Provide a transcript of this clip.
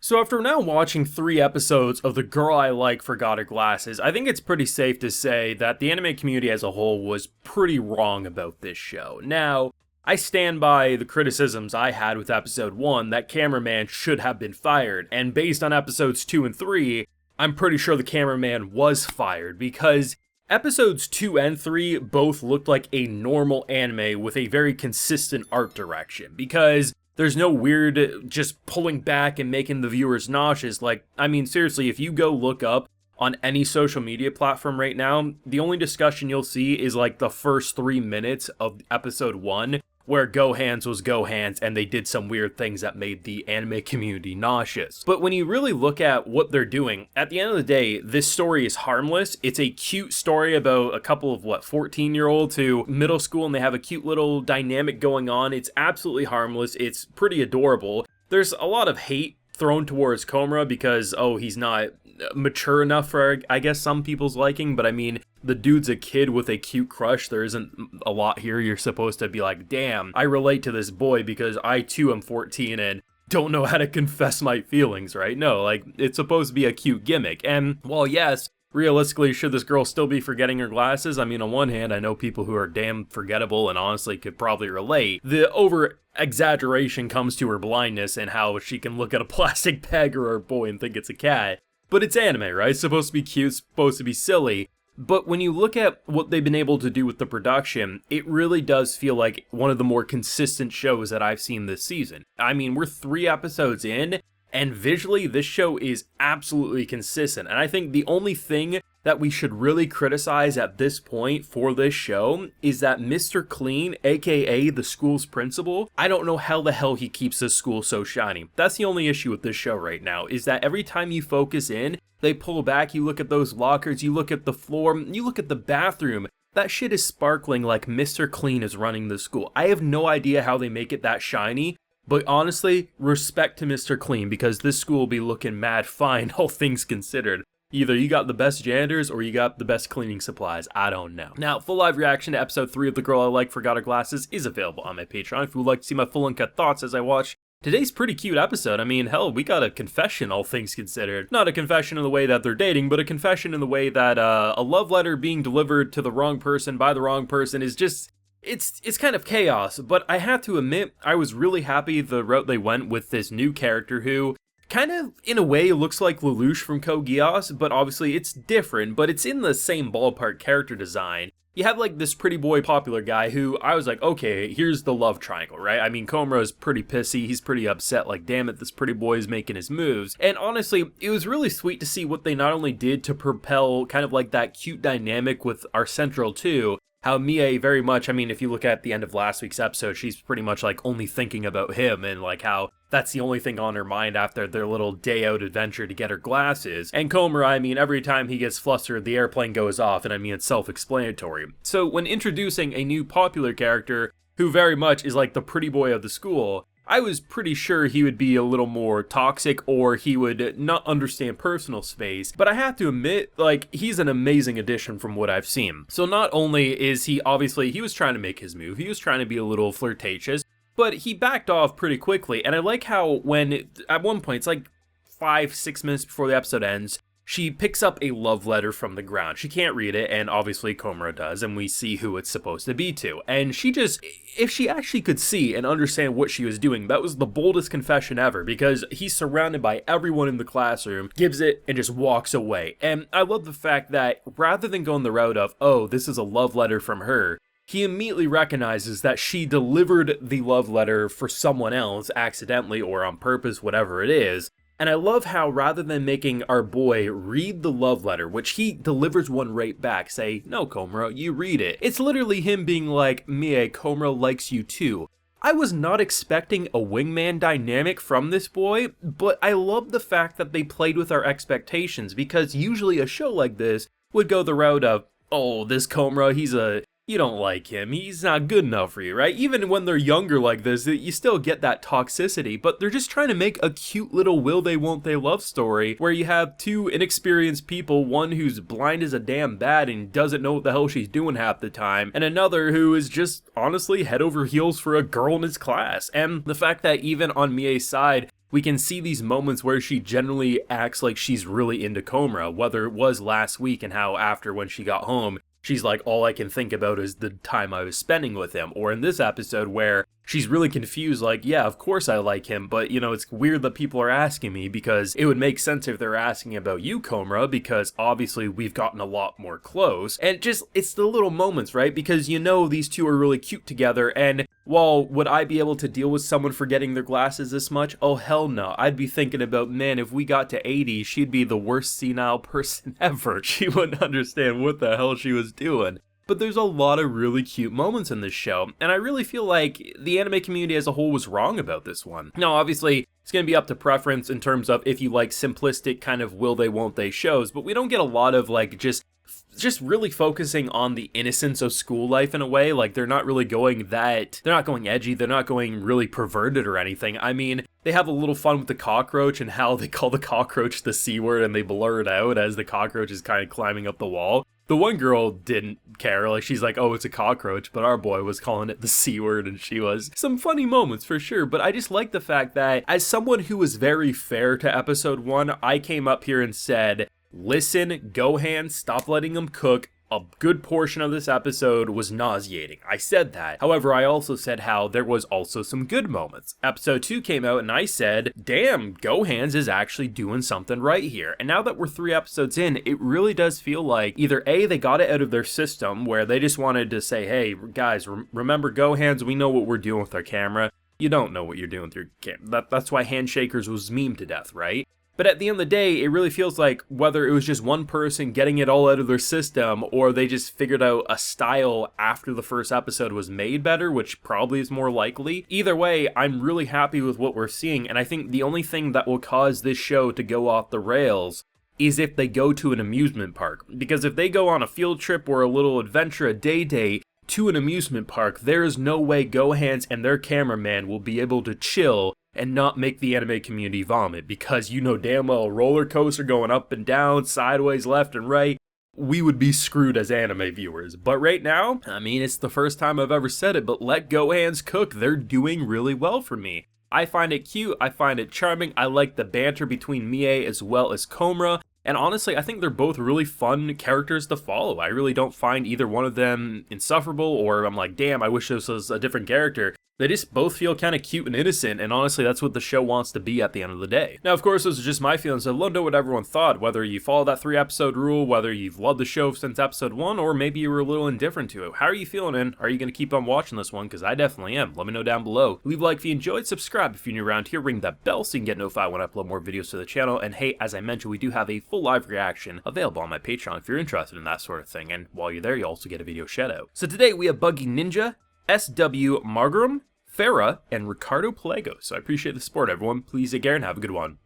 So after now watching 3 episodes of The Girl I Like Forgot Her Glasses, I think it's pretty safe to say that the anime community as a whole was pretty wrong about this show. Now, I stand by the criticisms I had with episode 1 that cameraman should have been fired, and based on episodes 2 and 3, I'm pretty sure the cameraman was fired because episodes 2 and 3 both looked like a normal anime with a very consistent art direction, because there's no weird just pulling back and making the viewers nauseous. Like, I mean, seriously, if you go look up on any social media platform right now, the only discussion you'll see is like the first 3 minutes of episode 1, where Go Hands was Go Hands and they did some weird things that made the anime community nauseous. But when you really look at what they're doing, at the end of the day, this story is harmless. It's a cute story about a couple of, 14-year-olds to middle school, and they have a cute little dynamic going on. It's absolutely harmless. It's pretty adorable. There's a lot of hate thrown towards Komura because, he's not mature enough for, I guess, some people's liking, but I mean, the dude's a kid with a cute crush. There isn't a lot here. You're supposed to be like, damn, I relate to this boy because I too am 14 and don't know how to confess my feelings, right? No, like, it's supposed to be a cute gimmick. And while yes, realistically, should this girl still be forgetting her glasses? I mean, on one hand, I know people who are damn forgettable and honestly could probably relate. The over-exaggeration comes to her blindness and how she can look at a plastic bag or her boy and think it's a cat. But it's anime, right? It's supposed to be cute, supposed to be silly. But when you look at what they've been able to do with the production, it really does feel like one of the more consistent shows that I've seen this season. I mean, we're 3 episodes in, and visually, this show is absolutely consistent. And I think the only thing that we should really criticize at this point for this show is that Mr. Clean, aka the school's principal, I don't know how the hell he keeps this school so shiny. That's the only issue with this show right now, is that every time you focus in, they pull back, you look at those lockers, you look at the floor, you look at the bathroom. That shit is sparkling like Mr. Clean is running the school. I have no idea how they make it that shiny. But honestly, respect to Mr. Clean, because this school will be looking mad fine, all things considered. Either you got the best janitors or you got the best cleaning supplies, I don't know. Now, full live reaction to episode 3 of The Girl I Like Forgot Her Glasses is available on my Patreon if you would like to see my full uncut thoughts as I watch today's pretty cute episode. I mean, hell, we got a confession, all things considered. Not a confession in the way that they're dating, but a confession in the way that a love letter being delivered to the wrong person by the wrong person is just... It's kind of chaos, but I have to admit, I was really happy the route they went with this new character who kind of, in a way, looks like Lelouch from Code Geass, but obviously it's different, but it's in the same ballpark character design. You have like this pretty boy popular guy who I was like, okay, here's the love triangle, right? I mean, Komura is pretty pissy, he's pretty upset, like, damn it, this pretty boy is making his moves. And honestly, it was really sweet to see what they not only did to propel kind of like that cute dynamic with our Central 2, how Mie very much, I mean, if you look at the end of last week's episode, she's pretty much like only thinking about him and like how that's the only thing on her mind after their little day out adventure to get her glasses. And Komura, I mean, every time he gets flustered, the airplane goes off, and I mean, it's self-explanatory. So when introducing a new popular character who very much is like the pretty boy of the school, I was pretty sure he would be a little more toxic or he would not understand personal space, but I have to admit, like, he's an amazing addition from what I've seen. So not only is he, obviously, he was trying to make his move, he was trying to be a little flirtatious, but he backed off pretty quickly, and I like how when, at one point, it's like 5-6 minutes before the episode ends, she picks up a love letter from the ground. She can't read it, and obviously Komura does, and we see who it's supposed to be to. And she just, if she actually could see and understand what she was doing, that was the boldest confession ever, because he's surrounded by everyone in the classroom, gives it, and just walks away. And I love the fact that rather than going the route of, oh, this is a love letter from her, he immediately recognizes that she delivered the love letter for someone else, accidentally or on purpose, whatever it is. And I love how rather than making our boy read the love letter, which he delivers one right back, say, no, Komura, you read it. It's literally him being like, Mie, Komura likes you too. I was not expecting a wingman dynamic from this boy, but I love the fact that they played with our expectations, because usually a show like this would go the route of, oh, this Komura, you don't like him, he's not good enough for you, right? Even when they're younger like this, you still get that toxicity, but they're just trying to make a cute little will they won't they love story where you have 2 inexperienced people, one who's blind as a damn bat and doesn't know what the hell she's doing half the time, and another who is just honestly head over heels for a girl in his class. And the fact that even on Mie's side, we can see these moments where she generally acts like she's really into Komura, whether it was last week and how after when she got home, she's like, all I can think about is the time I was spending with him. Or in this episode where she's really confused, like, yeah, of course I like him, but, you know, it's weird that people are asking me because it would make sense if they're asking about you, Komura, because obviously we've gotten a lot more close. And just, it's the little moments, right? Because you know these two are really cute together, and while would I be able to deal with someone forgetting their glasses this much? Oh, hell no. I'd be thinking about, man, if we got to 80, she'd be the worst senile person ever. She wouldn't understand what the hell she was doing. But there's a lot of really cute moments in this show, and I really feel like the anime community as a whole was wrong about this one. Now, obviously, it's going to be up to preference in terms of if you like simplistic kind of will they, won't they shows, but we don't get a lot of like just really focusing on the innocence of school life in a way. Like, they're not really going that, they're not going edgy, they're not going really perverted or anything. I mean, they have a little fun with the cockroach and how they call the cockroach the C word and they blur it out as the cockroach is kind of climbing up the wall. The one girl didn't care, like she's like, oh, it's a cockroach, but our boy was calling it the C word, and she was some funny moments for sure. But I just like the fact that as someone who was very fair to episode 1, I came up here and said, listen, Gohan, stop letting him cook. A good portion of this episode was nauseating. I said that. However, I also said how there was also some good moments. Episode 2 came out and I said, damn, Gohan's is actually doing something right here. And now that we're 3 episodes in, it really does feel like either A, they got it out of their system where they just wanted to say, hey, guys, remember Gohan's, we know what we're doing with our camera. You don't know what you're doing with your camera. That's why Handshakers was memed to death, right? But at the end of the day, it really feels like whether it was just one person getting it all out of their system or they just figured out a style after the first episode was made better, which probably is more likely. Either way, I'm really happy with what we're seeing, and I think the only thing that will cause this show to go off the rails is if they go to an amusement park. Because if they go on a field trip or a little adventure, a day to an amusement park, there is no way Gohan's and their cameraman will be able to chill and not make the anime community vomit, because you know damn well a roller coaster going up and down, sideways, left and right, we would be screwed as anime viewers. But right now, I mean, it's the first time I've ever said it, but let Gohan's cook. They're doing really well for me. I find it cute, I find it charming, I like the banter between Mie as well as Komura, and honestly, I think they're both really fun characters to follow. I really don't find either one of them insufferable, or I'm like, damn, I wish this was a different character. They just both feel kind of cute and innocent, and honestly, that's what the show wants to be at the end of the day. Now, of course, those are just my feelings. I'd love to know what everyone thought, whether you follow that 3-episode rule, whether you've loved the show since episode 1, or maybe you were a little indifferent to it. How are you feeling, and are you going to keep on watching this one? Because I definitely am. Let me know down below. Leave a like if you enjoyed, subscribe if you're new around here, ring that bell so you can get notified when I upload more videos to the channel, and hey, as I mentioned, we do have a full live reaction available on my Patreon if you're interested in that sort of thing, and while you're there, you also get a video shout out. So today, we have Buggy Ninja, SW Margarum, Farah, and Ricardo Pelagos. So I appreciate the support, everyone. Please take care and have a good one.